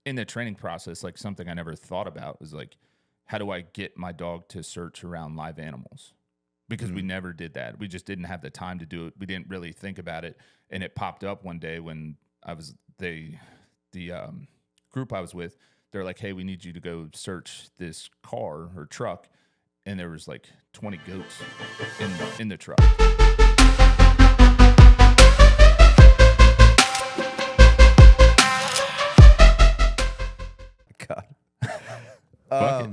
in the training process, like something I never thought about was like, how do I get my dog to search around live animals? Because we never did that. We just didn't have the time to do it. We didn't really think about it. And it popped up one day when the group I was with, they're like, hey, we need you to go search this car or truck. And there was like 20 goats in the truck. God. Fuck it.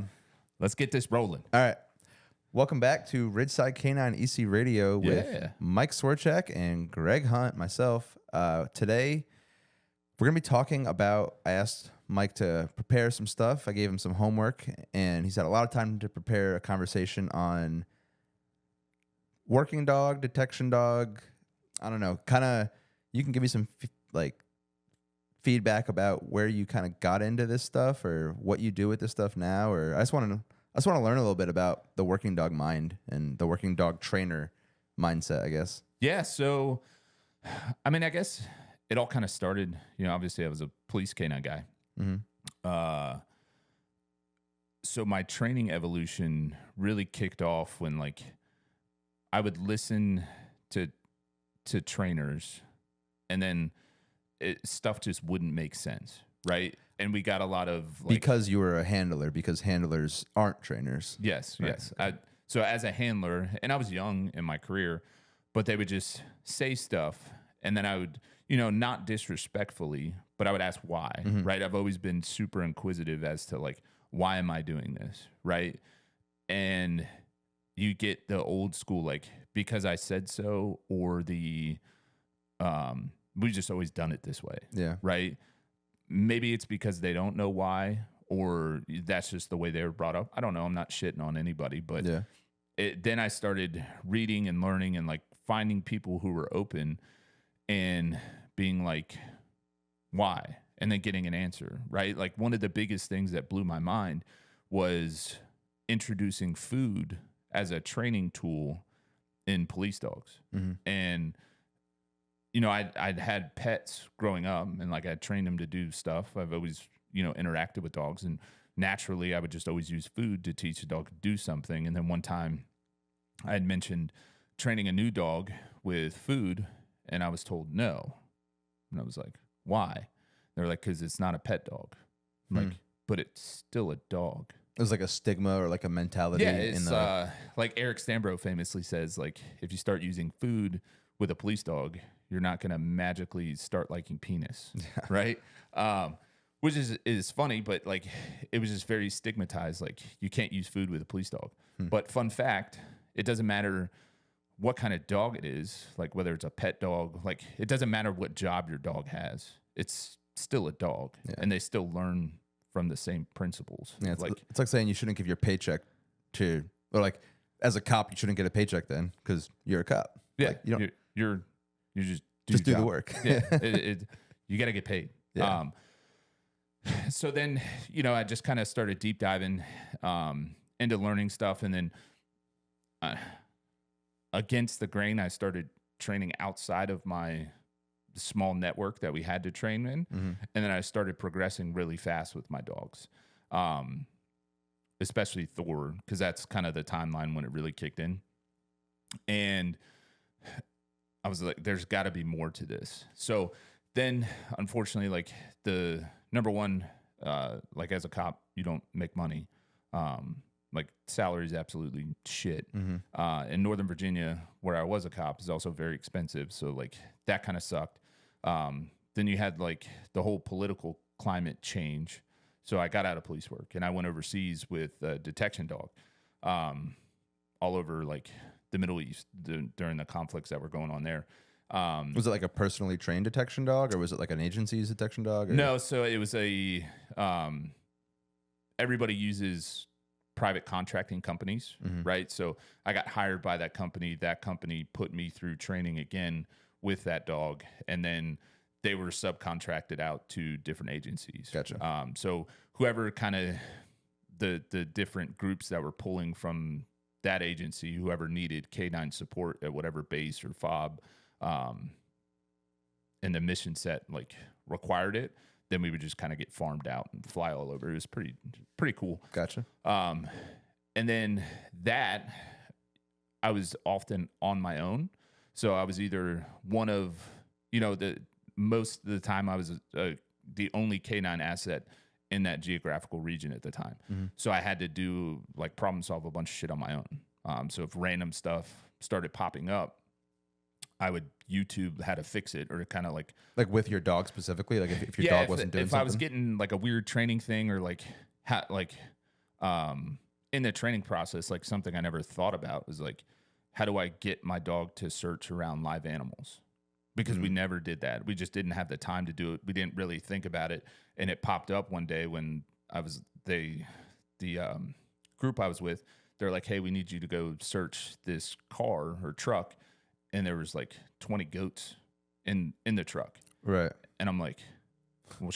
Let's get this rolling. All right. Welcome back to Ridgeside K9 EC Radio with Mike Swarchak and Greg Hunt, myself. Today, we're going to be talking about, I asked Mike to prepare some stuff. I gave him some homework, and he's had a lot of time to prepare a conversation on working dog, detection dog. I don't know. Kind of, you can give me some feedback about where you kind of got into this stuff or what you do with this stuff now, or I just want to learn a little bit about the working dog mind and the working dog trainer mindset, I guess. Yeah. So, I mean, I guess it all kind of started, obviously I was a police K9 guy. Mm-hmm. So my training evolution really kicked off when I would listen to trainers and then stuff just wouldn't make sense. Right. And we got a lot of because you were a handler, because handlers aren't trainers. Yes. Right. Yes. So as a handler, and I was young in my career, but they would just say stuff and then I would, not disrespectfully, but I would ask why, right? I've always been super inquisitive as to why am I doing this? Right. And you get the old school, because I said so, or we just always done it this way. Yeah. Right. Maybe it's because they don't know why, or that's just the way they were brought up. I don't know. I'm not shitting on anybody, but then I started reading and learning and finding people who were open and being like, why? And then getting an answer, right? One of the biggest things that blew my mind was introducing food as a training tool in police dogs. Mm-hmm. And I'd had pets growing up and I'd trained them to do stuff. I've always, interacted with dogs, and naturally I would just always use food to teach a dog to do something. And then one time I had mentioned training a new dog with food and I was told no. And I was like, why? They're like, because it's not a pet dog. I'm but it's still a dog. It was a stigma or a mentality. Yeah, it's like Eric Stambro famously says, if you start using food with a police dog, you're not going to magically start liking penis, right? Which is funny, but it was just very stigmatized. You can't use food with a police dog. But fun fact, it doesn't matter what kind of dog it is, whether it's a pet dog, it doesn't matter what job your dog has. It's still a dog, and they still learn from the same principles. Yeah, it's like saying you shouldn't give your paycheck to, or as a cop, you shouldn't get a paycheck then because you're a cop. Yeah, you just do the work. Yeah, you got to get paid. Yeah. So then, I just kind of started deep diving into learning stuff, and then against the grain, I started training outside of my small network that we had to train in, and then I started progressing really fast with my dogs, especially Thor, because that's kind of the timeline when it really kicked in, and I was like, there's got to be more to this. So then, unfortunately, the number one, as a cop, you don't make money. Salary is absolutely shit. In Northern Virginia, where I was a cop, is also very expensive. So that kind of sucked. Then you had the whole political climate change. So I got out of police work and I went overseas with a detection dog, all over the Middle East during the conflicts that were going on there. Was it a personally trained detection dog, or was it an agency's detection dog? Or? No, so it was everybody uses private contracting companies, right? So I got hired by that company. That company put me through training again with that dog, and then they were subcontracted out to different agencies. Gotcha. So whoever kind of the different groups that were pulling from that agency, whoever needed K9 support at whatever base or fob, and the mission set required it, then we would just kind of get farmed out and fly all over. It was pretty cool. Gotcha. And then that I was often on my own. So I was either one of, most of the time I was the only K9 asset in that geographical region at the time. Mm-hmm. So I had to do like problem solve a bunch of shit on my own. So if random stuff started popping up, I would YouTube how to fix it, or kind of like with your dog specifically, like if your dog wasn't doing something. If I was getting like a weird training thing, or like in the training process, like something I never thought about was like, how do I get my dog to search around live animals? Because we never did that. We just didn't have the time to do it. We didn't really think about it. And it popped up one day when I was the group I was with. They're like, "Hey, we need you to go search this car or truck," and there was like 20 goats in the truck. Right. And I'm like, "Well,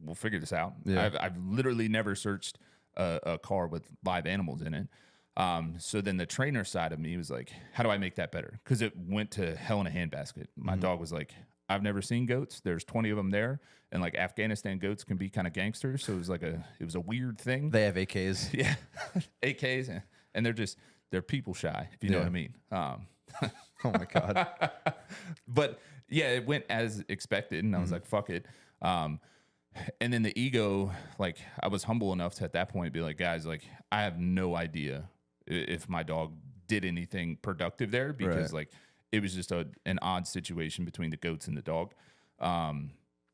we'll figure this out." Yeah. I've literally never searched a car with live animals in it. So then the trainer side of me was like, how do I make that better? Because it went to hell in a handbasket. My dog was like, I've never seen goats. There's 20 of them there. And like Afghanistan goats can be kind of gangsters. So it was a weird thing. They have AKs. Yeah. AKs. And they're people shy, if you know what I mean. Oh my God. But yeah, it went as expected. And I was like, fuck it. And then the ego, like I was humble enough to at that point be like, guys, like I have no idea if my dog did anything productive there, because like it was just an odd situation between the goats and the dog.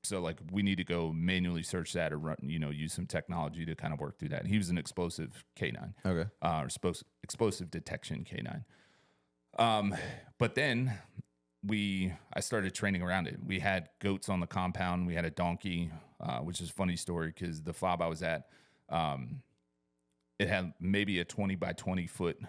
So like we need to go manually search that, or run, use some technology to kind of work through that. And he was an explosive K9, or explosive detection K9. But then I started training around it. We had goats on the compound. We had a donkey, which is a funny story because the fob I was at, it had maybe a 20 by 20 foot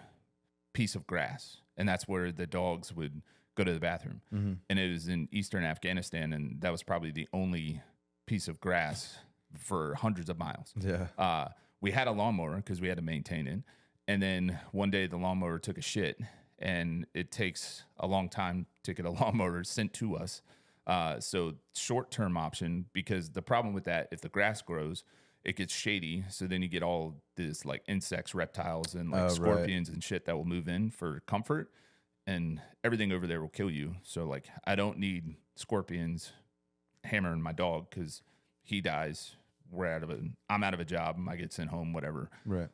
piece of grass. And that's where the dogs would go to the bathroom. Mm-hmm. And it was in eastern Afghanistan. And that was probably the only piece of grass for hundreds of miles. Yeah. We had a lawnmower because we had to maintain it. And then one day the lawnmower took a shit. And it takes a long time to get a lawnmower sent to us. So short-term option, because the problem with that, if the grass grows, it gets shady. So then you get all this like insects, reptiles, and like scorpions and shit that will move in for comfort. And everything over there will kill you. So like I don't need scorpions hammering my dog because he dies. I'm out of a job. I get sent home, whatever. Right.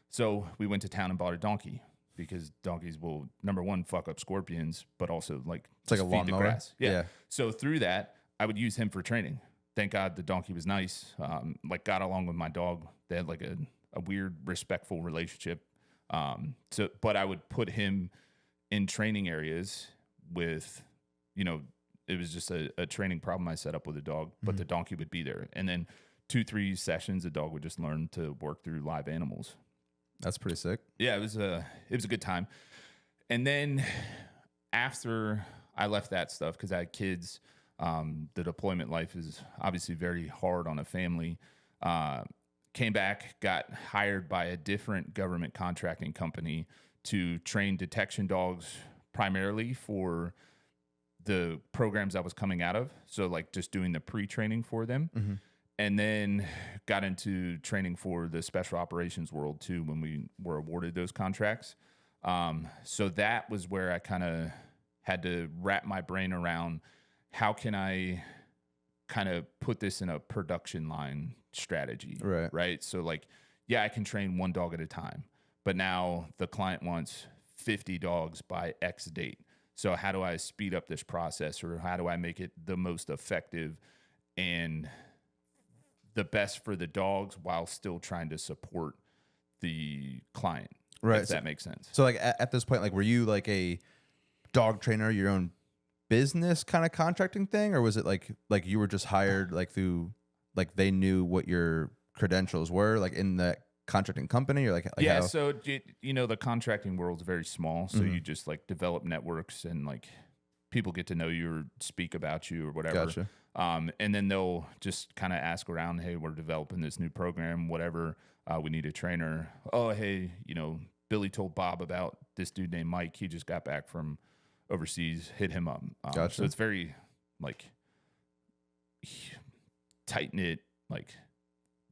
So we went to town and bought a donkey. Because donkeys will, number one, fuck up scorpions, but also like it's like a lawnmower. Grass. Yeah. So through that, I would use him for training. Thank God the donkey was nice. Like got along with my dog. They had like a weird, respectful relationship. But I would put him in training areas with, it was just a training problem I set up with a dog, but the donkey would be there. And then 2-3 sessions, the dog would just learn to work through live animals. That's pretty sick. Yeah, it was a good time. And then after I left that stuff, because I had kids, the deployment life is obviously very hard on a family. Came back, got hired by a different government contracting company to train detection dogs primarily for the programs I was coming out of. So like just doing the pre-training for them. Mm-hmm. And then got into training for the special operations world too when we were awarded those contracts. So that was where I kind of had to wrap my brain around how can I kind of put this in a production line strategy, right? So like, yeah, I can train one dog at a time, but now the client wants 50 dogs by X date. So how do I speed up this process, or how do I make it the most effective and the best for the dogs while still trying to support the client? Right. If that makes sense. So like at this point, like were you like a dog trainer, your own business kind of contracting thing, or was it like you were just hired like through, like they knew what your credentials were like in that contracting company, or like yeah, how? So the contracting world's very small, so you just like develop networks and like people get to know you or speak about you or whatever. Gotcha. And then they'll just kind of ask around, hey, we're developing this new program, whatever. We need a trainer. Oh, hey, Billy told Bob about this dude named Mike. He just got back from overseas. Hit him up. Gotcha. So it's very like tight knit, like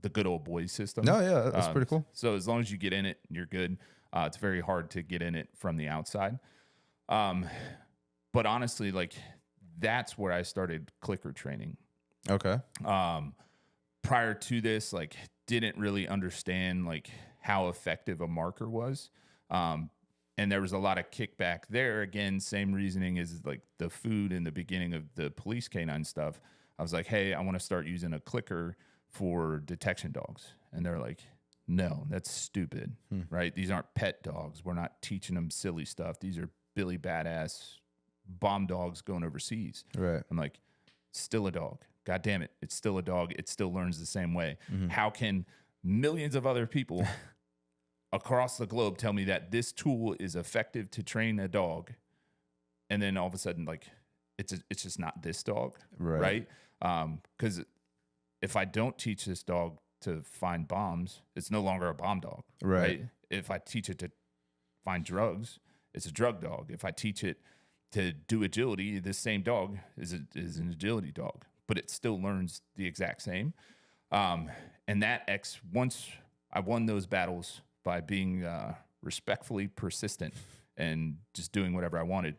the good old boy system. No, yeah, that's pretty cool. So as long as you get in it, you're good. It's very hard to get in it from the outside. But honestly, like that's where I started clicker training. Okay. Prior to this, like didn't really understand like how effective a marker was. And there was a lot of kickback there. Again, same reasoning as like the food in the beginning of the police K9 stuff. I was like, hey, I want to start using a clicker for detection dogs. And they're like, no, that's stupid, right? These aren't pet dogs. We're not teaching them silly stuff. These are Billy Badass bomb dogs going overseas. Right. I'm like, still a dog. God damn it. It's still a dog. It still learns the same way. How can millions of other people across the globe tell me that this tool is effective to train a dog, and then all of a sudden, like, it's just not this dog, right? Because if I don't teach this dog to find bombs, it's no longer a bomb dog, right? If I teach it to find drugs, it's a drug dog. If I teach it to do agility, this same dog is an agility dog, but it still learns the exact same. And once I won those battles by being respectfully persistent and just doing whatever I wanted.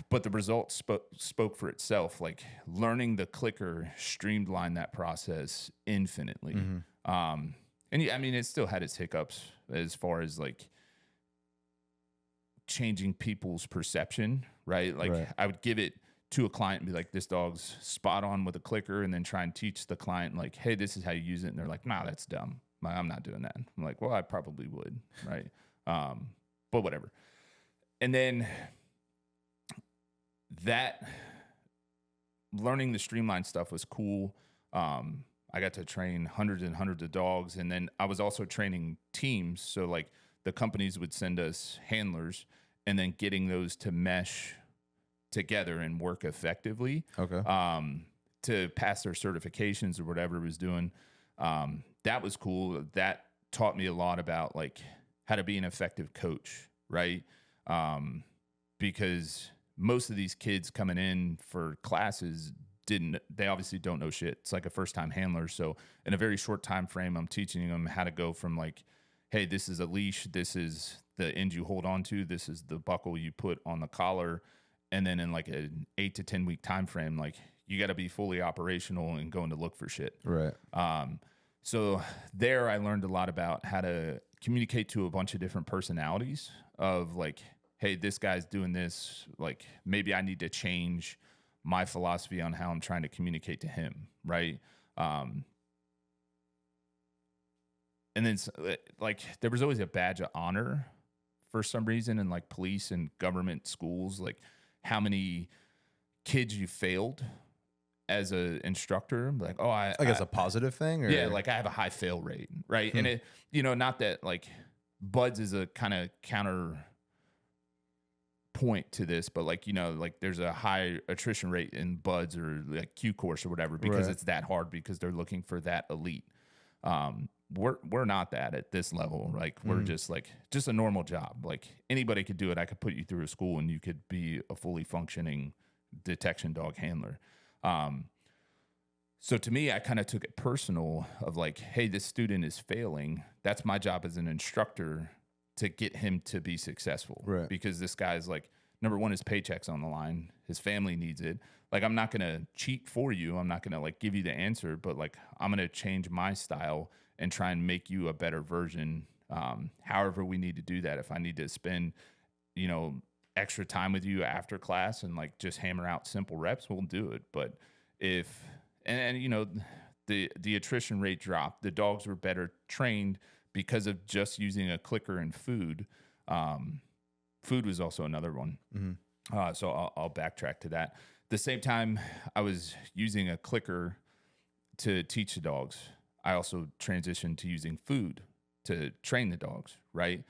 But the results spoke for itself. Like learning the clicker streamlined that process infinitely. And I mean, it still had its hiccups as far as like changing people's perception, right? Like I would give it to a client and be like, this dog's spot on with a clicker, and then try and teach the client like, hey, this is how you use it. And they're like, nah, that's dumb. I'm not doing that. I'm like, well, I probably would, right? But whatever. And then that learning the streamline stuff was cool. I got to train hundreds and hundreds of dogs. And then I was also training teams. So like the companies would send us handlers, and then getting those to mesh together and work effectively. Okay. To pass their certifications or whatever it was doing. That was cool. That taught me a lot about like how to be an effective coach, right? Because most of these kids coming in for classes they obviously don't know shit. It's like a first time handler. So in a very short time frame, I'm teaching them how to go from like, hey, this is a leash. This is the end you hold on to. This is the buckle you put on the collar. And then in like an 8 to 10 week time frame, like you got to be fully operational and going to look for shit. Right. So there I learned a lot about how to communicate to a bunch of different personalities of like, hey, this guy's doing this. Like maybe I need to change my philosophy on how I'm trying to communicate to him. Right. And then like there was always a badge of honor for some reason in like police and government schools, like how many kids you failed as an instructor. Like, oh, I guess a positive thing, or yeah, like I have a high fail rate, right? And it, not that like buds is a kind of counter point to this, but like, like there's a high attrition rate in buds or like Q course or whatever, because it's that hard, because they're looking for that elite. We're not that at this level. Like we're just a normal job. Like anybody could do it. I could put you through a school and you could be a fully functioning detection dog handler. So to me, I kind of took it personal of like, hey, this student is failing. That's my job as an instructor to get him to be successful. Right. Because this guy's like, number one, his paycheck's on the line. His family needs it. Like, I'm not going to cheat for you. I'm not going to like give you the answer, but like, I'm going to change my style and try and make you a better version. However we need to do that. If I need to spend, extra time with you after class and like just hammer out simple reps, we'll do it. But if, the attrition rate dropped, the dogs were better trained because of just using a clicker and food. Food was also another one. So I'll backtrack to that. The same time I was using a clicker to teach the dogs, I also transitioned to using food to train the dogs, right?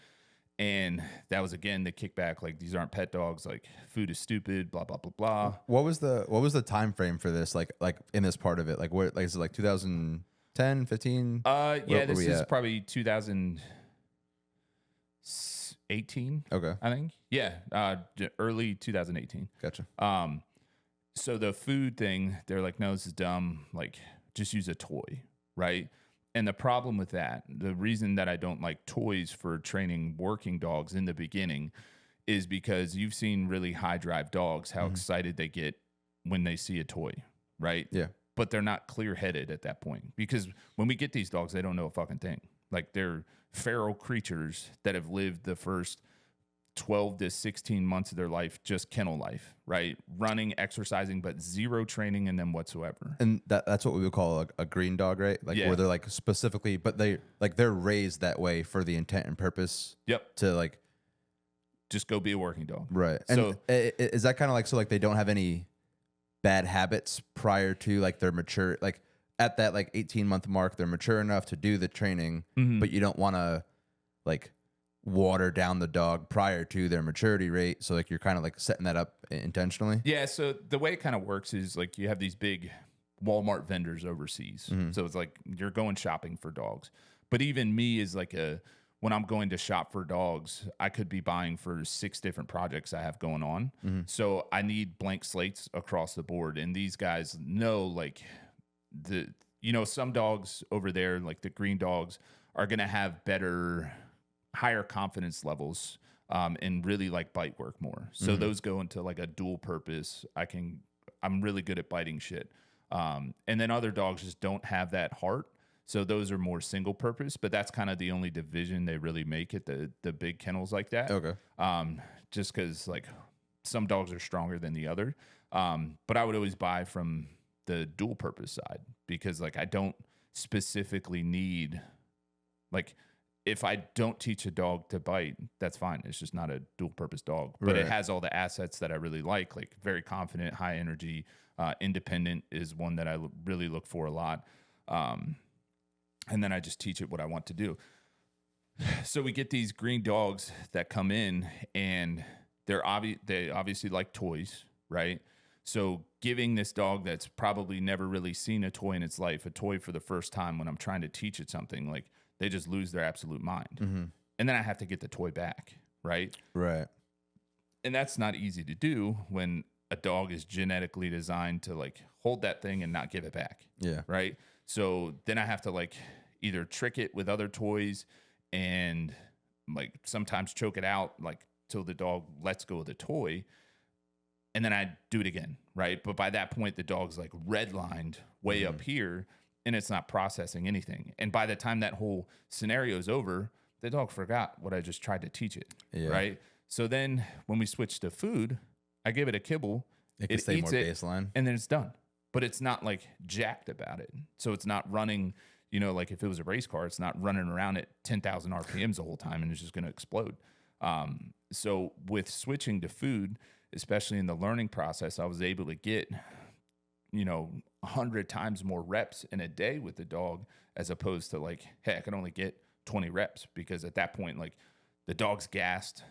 And that was, again, the kickback, like, these aren't pet dogs, like, food is stupid, blah, blah, blah, blah. What was the time frame for this, like in this part of it? Like, what, like, is it like 2010, 15? Yeah, this is probably 2018. Okay. I think. Yeah, early 2018. Gotcha. So the food thing, they're like, no, this is dumb. Like, just use a toy, right? And the problem with that, the reason that I don't like toys for training working dogs in the beginning is because you've seen really high drive dogs, how excited they get when they see a toy, right? Yeah. But they're not clear headed at that point, because when we get these dogs, they don't know a fucking thing. Like, they're feral creatures that have lived the first 12 to 16 months of their life, just kennel life, right? Running, exercising, but zero training in them whatsoever. And that's what we would call a green dog, right? Like where they're like specifically, but they're raised that way for the intent and purpose. Yep. To like just go be a working dog. Right. And so is that kind of like, so like they don't have any bad habits prior to like their mature, like at that like 18-month mark, they're mature enough to do the training, but you don't want to like water down the dog prior to their maturity rate. So like you're kind of like setting that up intentionally. Yeah. So the way it kind of works is like you have these big Walmart vendors overseas. So it's like you're going shopping for dogs. But even me is like when I'm going to shop for dogs, I could be buying for 6 different projects I have going on. So I need blank slates across the board. And these guys know like some dogs over there, like the green dogs, are going to have higher confidence levels and really like bite work more. So those go into like a dual purpose. I'm really good at biting shit. And then other dogs just don't have that heart. So those are more single purpose, but that's kind of the only division they really make at the big kennels like that. Okay. Just because like some dogs are stronger than the other. But I would always buy from the dual purpose side, because like I don't specifically need, like, if I don't teach a dog to bite, that's fine. It's just not a dual purpose dog, but it has all the assets that I really like very confident, high energy, independent is one that I really look for a lot. And then I just teach it what I want to do. So we get these green dogs that come in, and they obviously like toys, right? So giving this dog that's probably never really seen a toy in its life, a toy for the first time, when I'm trying to teach it something, like, they just lose their absolute mind. And then I have to get the toy back, right? Right. And that's not easy to do when a dog is genetically designed to like hold that thing and not give it back. Yeah. Right. So then I have to like either trick it with other toys and like sometimes choke it out like till the dog lets go of the toy. And then I do it again. Right. But by that point, the dog's like redlined way up here, and it's not processing anything. And by the time that whole scenario is over, the dog forgot what I just tried to teach it. Yeah. Right. So then when we switch to food, I give it a kibble. It can stay more baseline. And then it's done. But it's not like jacked about it. So it's not running, like if it was a race car, it's not running around at 10,000 RPMs the whole time and it's just going to explode. So with switching to food, especially in the learning process, I was able to get 100 times more reps in a day with the dog, as opposed to like, hey, I can only get 20 reps, because at that point, like, the dog's gassed.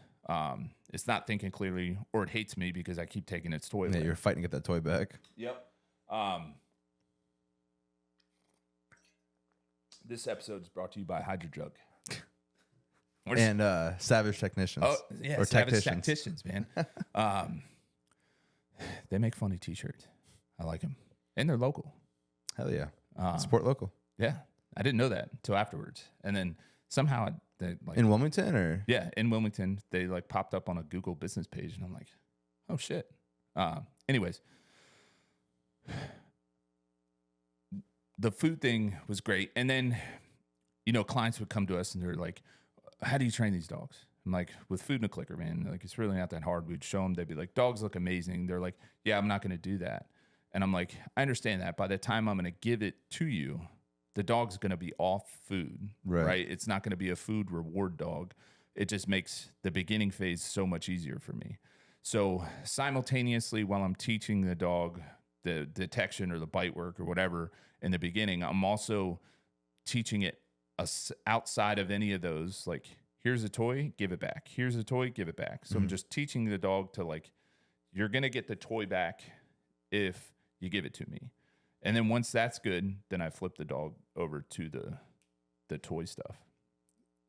It's not thinking clearly, or it hates me because I keep taking its toy away. Yeah, you're fighting to get that toy back. Yep. This episode is brought to you by Hydro-Jug. And Savage Technicians. Oh, yeah, or Savage Technicians, man. They make funny t-shirts. I like them. And they're local. Hell yeah. Support local. Yeah. I didn't know that until afterwards. And then somehow they like in Wilmington, or? Yeah, in Wilmington. They like popped up on a Google business page, and I'm like, oh shit. Anyways. The food thing was great. And then, clients would come to us and they're like, how do you train these dogs? I'm like, with food and a clicker, man. Like, it's really not that hard. We'd show them. They'd be like, dogs look amazing. They're like, yeah, I'm not going to do that. And I'm like, I understand that. By the time I'm going to give it to you, the dog's going to be off food, right? It's not going to be a food reward dog. It just makes the beginning phase so much easier for me. So simultaneously, while I'm teaching the dog the detection or the bite work or whatever in the beginning, I'm also teaching it outside of any of those, like, here's a toy, give it back. Here's a toy, give it back. So I'm just teaching the dog to, like, you're going to get the toy back if you give it to me. And then once that's good, then I flip the dog over to the toy stuff.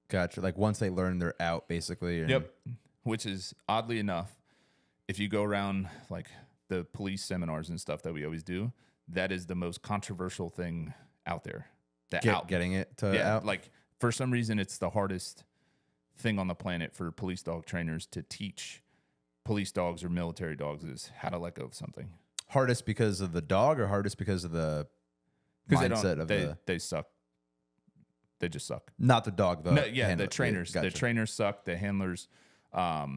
Gotcha. Like once they learn they're out, basically. Yep. Which is, oddly enough, if you go around like the police seminars and stuff that we always do, that is the most controversial thing out there. Getting it to out? Like, for some reason, it's the hardest thing on the planet for police dog trainers to teach police dogs or military dogs is how to let go of something. Hardest because of the dog or hardest because of the mindset of they suck. They just suck. Not the dog, though. No, yeah, the trainers. Gotcha. The trainers suck. The handlers, like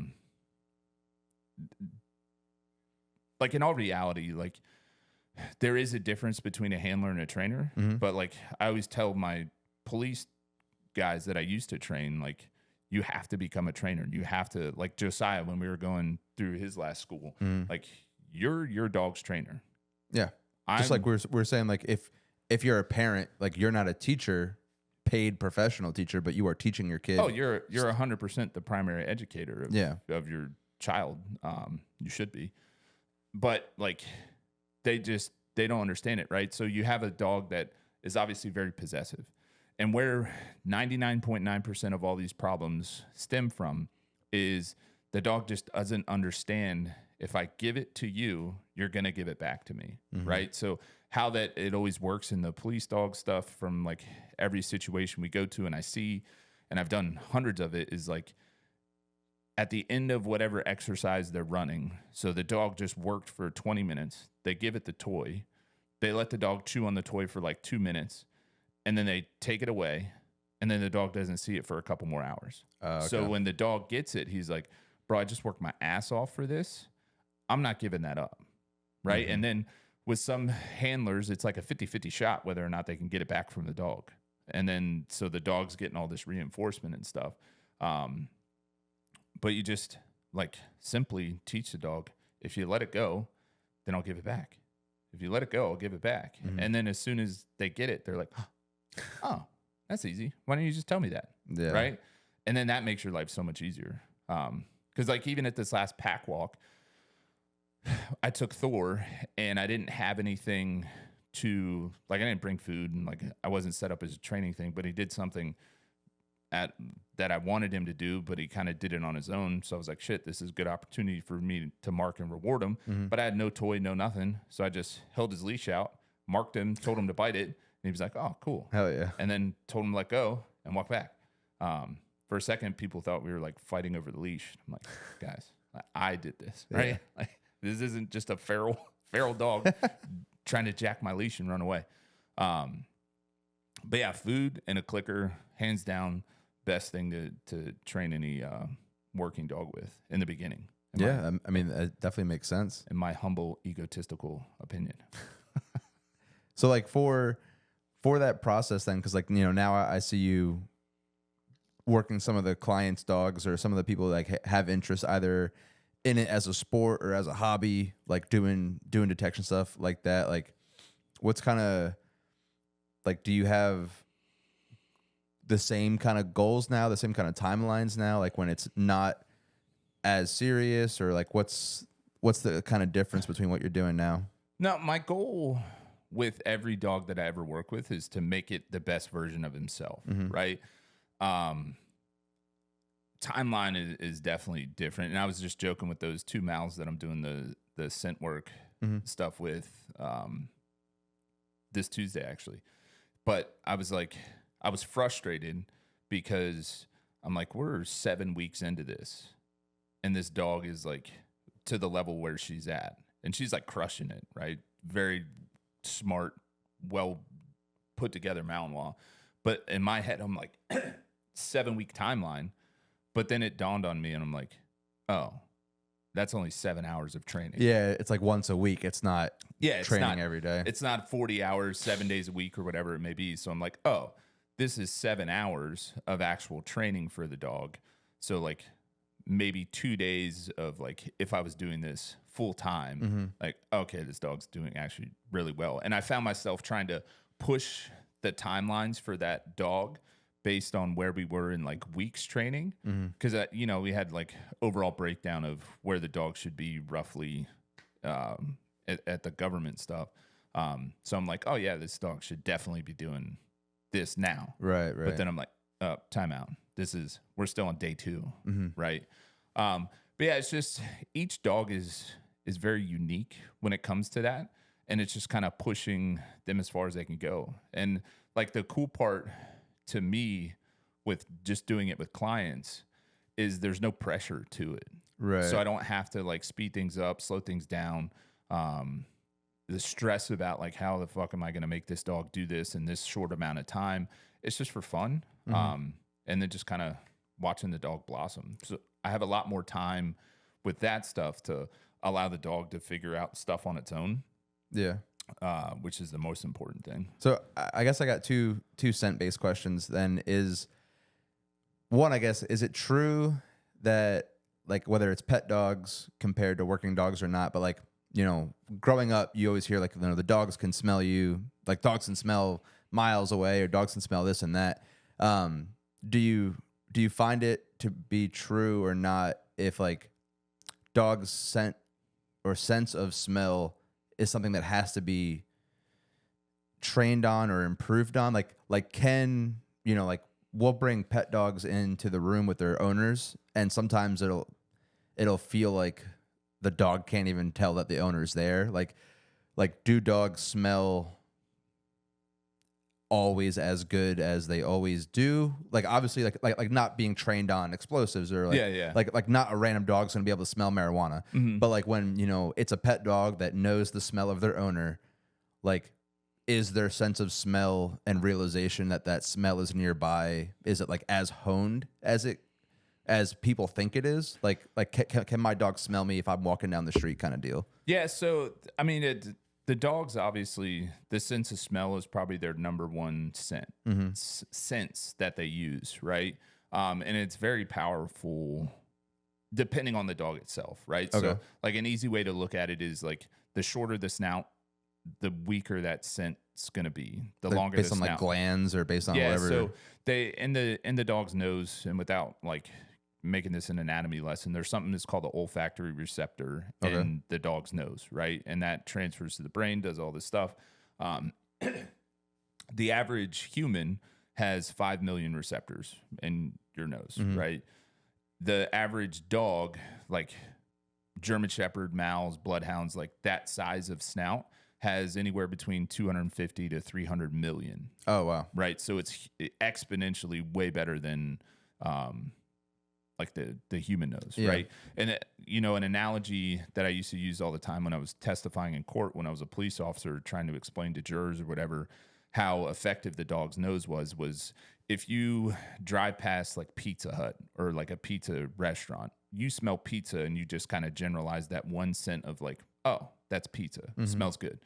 in all reality, like there is a difference between a handler and a trainer. Mm-hmm. But like I always tell my police guys that I used to train, like you have to become a trainer. You have to, like Josiah, when we were going through his last school, like you're your dog's trainer. Yeah. Just like we're saying, like if you're a parent, like you're not a teacher, paid professional teacher, but you are teaching your kid. Oh, you're 100% the primary educator of your child. You should be. But like they don't understand it, right? So you have a dog that is obviously very possessive. And where 99.9% of all these problems stem from is the dog just doesn't understand, if I give it to you, you're going to give it back to me, right? So how that it always works in the police dog stuff from like every situation we go to and I see, and I've done hundreds of it, is like at the end of whatever exercise they're running, so the dog just worked for 20 minutes, they give it the toy, they let the dog chew on the toy for like 2 minutes, and then they take it away, and then the dog doesn't see it for a couple more hours. Okay. So when the dog gets it, he's like, bro, I just worked my ass off for this. I'm not giving that up, right? And then with some handlers, it's like a 50-50 shot whether or not they can get it back from the dog. And then so the dog's getting all this reinforcement and stuff. But you just like simply teach the dog, if you let it go, then I'll give it back. If you let it go, I'll give it back. And then as soon as they get it, they're like, oh, that's easy. Why don't you just tell me that? Yeah. Right? And then that makes your life so much easier. Because like even at this last pack walk, I took Thor and I didn't have anything to, like I didn't bring food and like I wasn't set up as a training thing, but he did something that I wanted him to do, but he kind of did it on his own. So I was like, shit, this is a good opportunity for me to mark and reward him. But I had no toy, no nothing. So I just held his leash out, marked him, told him to bite it. And he was like, oh, cool. Hell yeah. And then told him to let go and walk back. For a second, people thought we were like fighting over the leash. I'm like, guys, I did this, right? Yeah. Like, this isn't just a feral dog trying to jack my leash and run away. But yeah, food and a clicker, hands down, best thing to train any working dog with in the beginning. I mean, it definitely makes sense. In my humble, egotistical opinion. So like for that process then, because like, you know, now I see you working some of the clients' dogs or some of the people like have interest either in it as a sport or as a hobby, like doing detection stuff like that. Like what's kind of like, do you have the same kind of goals now, the same kind of timelines now, like when it's not as serious, or like what's the kind of difference between what you're doing now? No, my goal with every dog that I ever work with is to make it the best version of himself, right? Timeline is definitely different. And I was just joking with those 2 mouths that I'm doing the scent work stuff with this Tuesday, actually. But I was frustrated because I'm like, we're 7 weeks into this, and this dog is like to the level where she's at, and she's like crushing it, right? Very smart, well put together Malinois. But in my head, I'm like 7-week timeline. But then it dawned on me, and I'm like, oh, that's only 7 hours of training. Yeah, it's like once a week. It's not training every day. It's not 40 hours, 7 days a week, or whatever it may be. So I'm like, oh, this is 7 hours of actual training for the dog. So like maybe 2 days of like, if I was doing this full time, like, okay, this dog's doing actually really well. And I found myself trying to push the timelines for that dog based on where we were in like weeks training. Because, you know, we had like overall breakdown of where the dog should be roughly at the government stuff. So I'm like, oh yeah, this dog should definitely be doing this now. Right. But then I'm like, time out. We're still on day 2, right? But yeah, it's just each dog is is very unique when it comes to that. And it's just kind of pushing them as far as they can go. And like the cool part to me with just doing it with clients is there's no pressure to it. Right. So I don't have to like speed things up, slow things down. The stress about like, how the fuck am I going to make this dog do this in this short amount of time? It's just for fun. And then just kind of watching the dog blossom. So I have a lot more time with that stuff to allow the dog to figure out stuff on its own. Yeah. Which is the most important thing. So I guess I got two scent-based questions then. Is one, I guess, is it true that like whether it's pet dogs compared to working dogs or not, but like, you know, growing up, you always hear like, you know, the dogs can smell you, like dogs can smell miles away, or dogs can smell this and that. Do you find it to be true or not if like dogs' scent or sense of smell is something that has to be trained on or improved on? Like can, you know, like we'll bring pet dogs into the room with their owners, and sometimes it'll feel like the dog can't even tell that the owner's there. Like do dogs smell always as good as they always do? Like obviously like not being trained on explosives or like like not a random dog's gonna be able to smell marijuana. But like when, you know, it's a pet dog that knows the smell of their owner, like is their sense of smell and realization that that smell is nearby, is it like as honed as people think it is? Like can my dog smell me if I'm walking down the street kind of deal? Yeah, so I mean, the dogs, obviously, the sense of smell is probably their number one sense that they use, right? And it's very powerful depending on the dog itself, right? Okay. So like an easy way to look at it is like the shorter the snout, the weaker that scent's going to be. The like longer based the on snout. like glands or based on whatever. So they in the dog's nose, and without like making this an anatomy lesson, there's something that's called the olfactory receptor in the dog's nose, right? And that transfers to the brain, does all this stuff. The average human has 5 million receptors in your nose, right? The average dog, like German Shepherd, Mals, Bloodhounds, like that size of snout, has anywhere between 250 to 300 million. Oh, wow. Right? So it's exponentially way better than like the human nose, right? And you know, an analogy that I used to use all the time when I was testifying in court, when I was a police officer trying to explain to jurors or whatever how effective the dog's nose was if you drive past like Pizza Hut or like a pizza restaurant, you smell pizza and you just kind of generalize that one scent of like, oh, that's pizza. Smells good.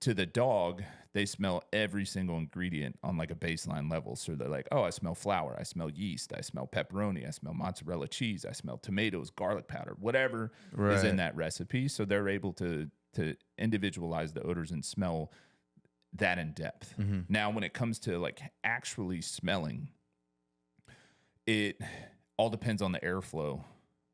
To the dog, they smell every single ingredient on like a baseline level. So they're like, oh, I smell flour, I smell yeast, I smell pepperoni, I smell mozzarella cheese, I smell tomatoes, garlic powder, whatever is in that recipe. So they're able to individualize the odors and smell that in depth. Now, when it comes to like actually smelling, it all depends on the airflow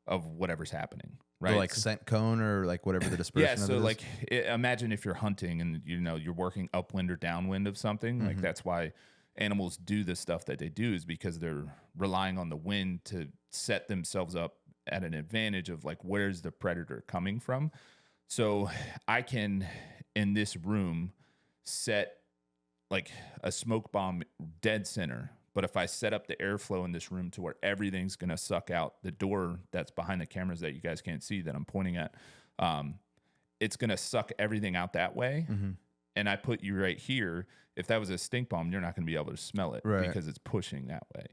of whatever's happening. Right, like scent cone or like whatever the dispersion. Yeah, so of it like imagine if you're hunting and you know you're working upwind or downwind of something. Like that's why animals do the stuff that they do, is because they're relying on the wind to set themselves up at an advantage of like where's the predator coming from. So I can in this room set like a smoke bomb dead center. But if I set up the airflow in this room to where everything's going to suck out the door that's behind the cameras that you guys can't see that I'm pointing at, it's going to suck everything out that way. And I put you right here. If that was a stink bomb, you're not going to be able to smell it because it's pushing that way.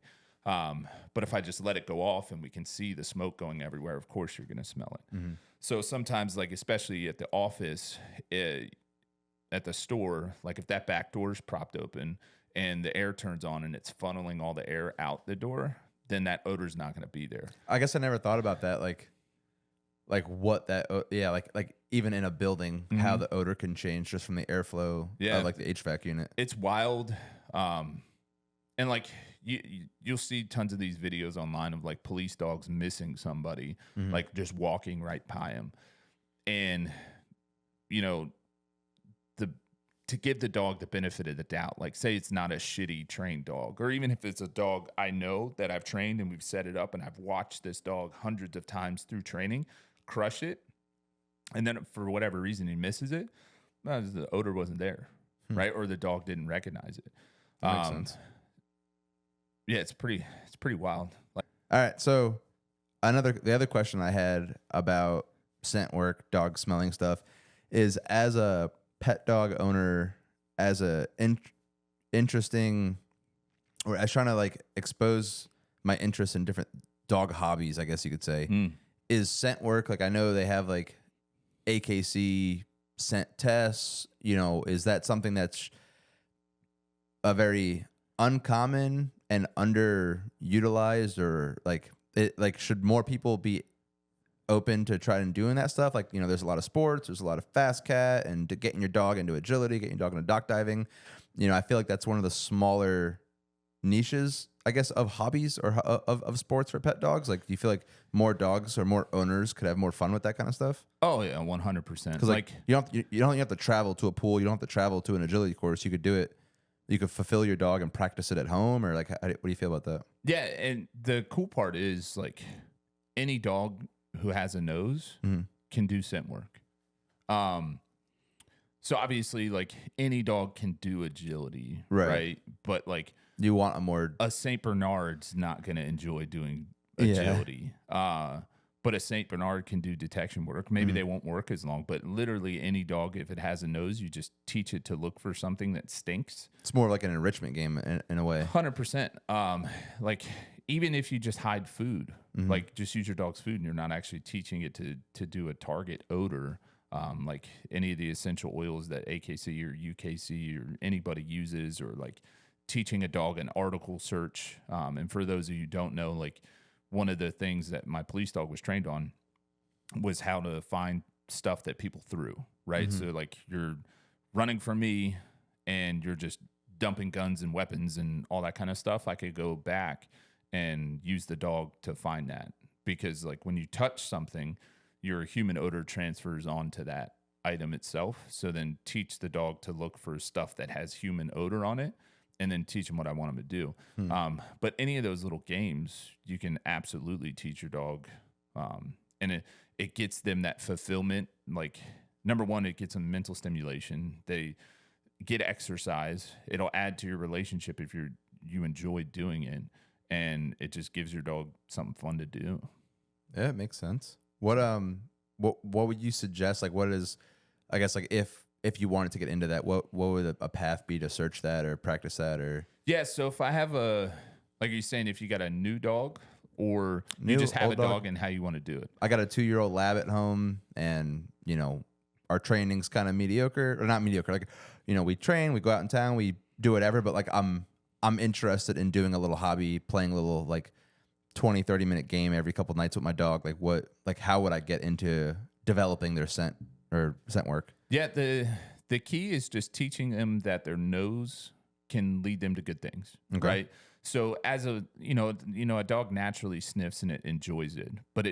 But if I just let it go off and we can see the smoke going everywhere, of course you're going to smell it. So sometimes, like especially at the office, at the store, like if that back door is propped open and the air turns on and it's funneling all the air out the door, then that odor's not going to be there. I guess I never thought about that. Like what that, like even in a building, how the odor can change just from the airflow of like the HVAC unit. It's wild. And like you'll see tons of these videos online of like police dogs missing somebody, like just walking right by them. And, you know, to give the dog the benefit of the doubt, like say it's not a shitty trained dog, or even if it's a dog I know that I've trained and we've set it up and I've watched this dog hundreds of times through training crush it, And then for whatever reason he misses it, the odor wasn't there, right? Or the dog didn't recognize it. That makes sense. Yeah, it's pretty wild. Like, all right, so the other question I had about scent work, dog smelling stuff, is as a pet dog owner, as a interesting, or as trying to like expose my interest in different dog hobbies, I guess you could say, is scent work. Like I know they have like AKC scent tests, is that something that's a very uncommon and underutilized, or should more people be open to trying doing that stuff? Like, there's a lot of sports, there's a lot of fast cat and getting your dog into agility, getting your dog into dock diving. I feel like that's one of the smaller niches, I guess, of hobbies or of sports for pet dogs. Like, do you feel like more dogs or more owners could have more fun with that kind of stuff? Oh yeah, 100%. Because like you don't have to travel to a pool, you don't have to travel to an agility course. You could do it. You could fulfill your dog and practice it at home, or like, what do you feel about that? Yeah, and the cool part is like any dog who has a nose can do scent work. So obviously, like any dog can do agility, right? But like, you want a Saint Bernard's not going to enjoy doing agility. But a Saint Bernard can do detection work. Maybe they won't work as long, but literally any dog, if it has a nose, you just teach it to look for something that stinks. It's more like an enrichment game in a way. 100%. Like even if you just hide food, like just use your dog's food and you're not actually teaching it to do a target odor, like any of the essential oils that AKC or UKC or anybody uses, or like teaching a dog an article search. And for those of you who don't know, like, one of the things that my police dog was trained on was how to find stuff that people threw, right? So like you're running from me and you're just dumping guns and weapons and all that kind of stuff. I could go back and use the dog to find that, because like when you touch something, your human odor transfers onto that item itself. So then teach the dog to look for stuff that has human odor on it, and then teach them what I want them to do. But any of those little games, you can absolutely teach your dog. And it gets them that fulfillment. Like, number one, it gets them mental stimulation. They get exercise. It'll add to your relationship if you enjoy doing it. And it just gives your dog something fun to do. Yeah, it makes sense. What would you suggest? Like, what is, I guess, like if you wanted to get into that, what would a path be to search that or practice that? Or yeah, so if I have like you're saying, if you got a new dog, or you just have a dog and how you want to do it. I got a 2-year-old lab at home, and our training's kind of mediocre, or not mediocre. Like, we train, we go out in town, we do whatever, but like I'm interested in doing a little hobby, playing a little like 20-30 minute game every couple nights with my dog. Like how would I get into developing their scent work? Yeah, the key is just teaching them that their nose can lead them to good things, right? So as a dog naturally sniffs and it enjoys it, but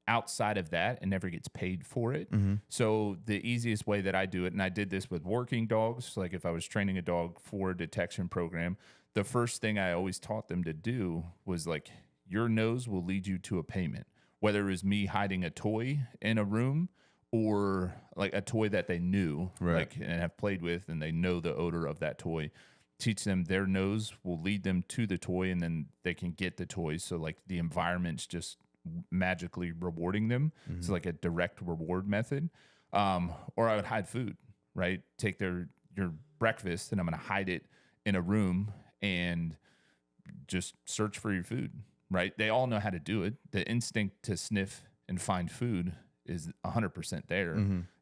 outside of that, it never gets paid for it. So the easiest way that I do it, and I did this with working dogs, like if I was training a dog for a detection program, the first thing I always taught them to do was like, your nose will lead you to a payment, whether it was me hiding a toy in a room, or like a toy that they knew, like, and have played with, and they know the odor of that toy. Teach them their nose will lead them to the toy, and then they can get the toy. So like the environment's just magically rewarding them. It's like a direct reward method. Or I would hide food, right? Take your breakfast, and I'm going to hide it in a room and just search for your food, right? They all know how to do it. The instinct to sniff and find food is 100% there.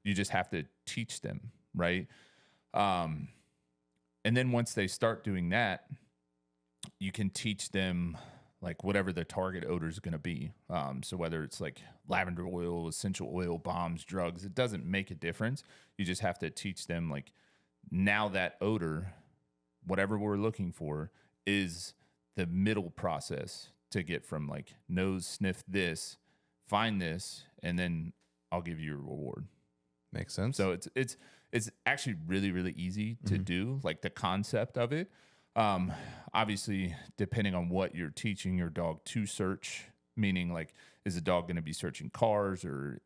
You just have to teach them, right? And then once they start doing that, you can teach them like whatever the target odor is going to be. So whether it's like lavender oil, essential oil, bombs, drugs, it doesn't make a difference. You just have to teach them like, now that odor, whatever we're looking for, is the middle process to get from like nose, sniff this, find this, and then I'll give you a reward. Makes sense. So it's actually really, really easy to do, like the concept of it. Obviously, depending on what you're teaching your dog to search, meaning like, is the dog going to be searching cars or,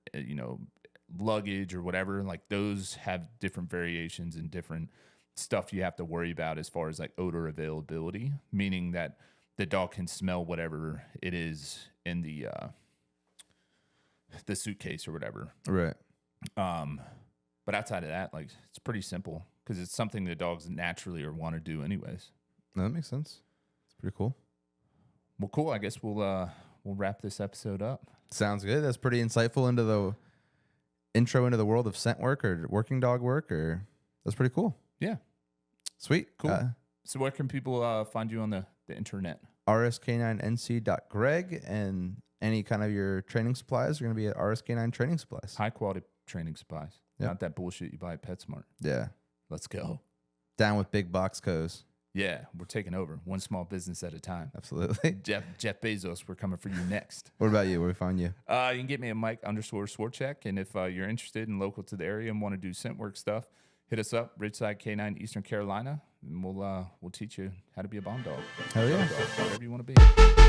luggage or whatever, like those have different variations and different stuff you have to worry about as far as like odor availability, meaning that the dog can smell whatever it is in the suitcase or whatever. Right. But outside of that, like it's pretty simple because it's something the dogs naturally or want to do anyways. No, that makes sense. It's pretty cool. Well, cool. I guess we'll wrap this episode up. Sounds good. That's pretty insightful into the intro into the world of scent work or working dog work. Or that's pretty cool. Yeah. Sweet. Cool. So where can people find you on the internet? rsk9nc.greg, and any kind of your training supplies are going to be at RSK9 Training Supplies. High quality training supplies. Yep. Not that bullshit you buy at PetSmart. Yeah. Let's go. Down with big box co's. Yeah, we're taking over one small business at a time. Absolutely. Jeff Bezos, we're coming for you next. What about you? Where do we find you? You can get me at Mike_Swarchek. And if you're interested and local to the area and want to do scent work stuff, hit us up, Ridgeside K9, Eastern Carolina, and we'll teach you how to be a bomb dog. Hell yeah. Whatever you want to be.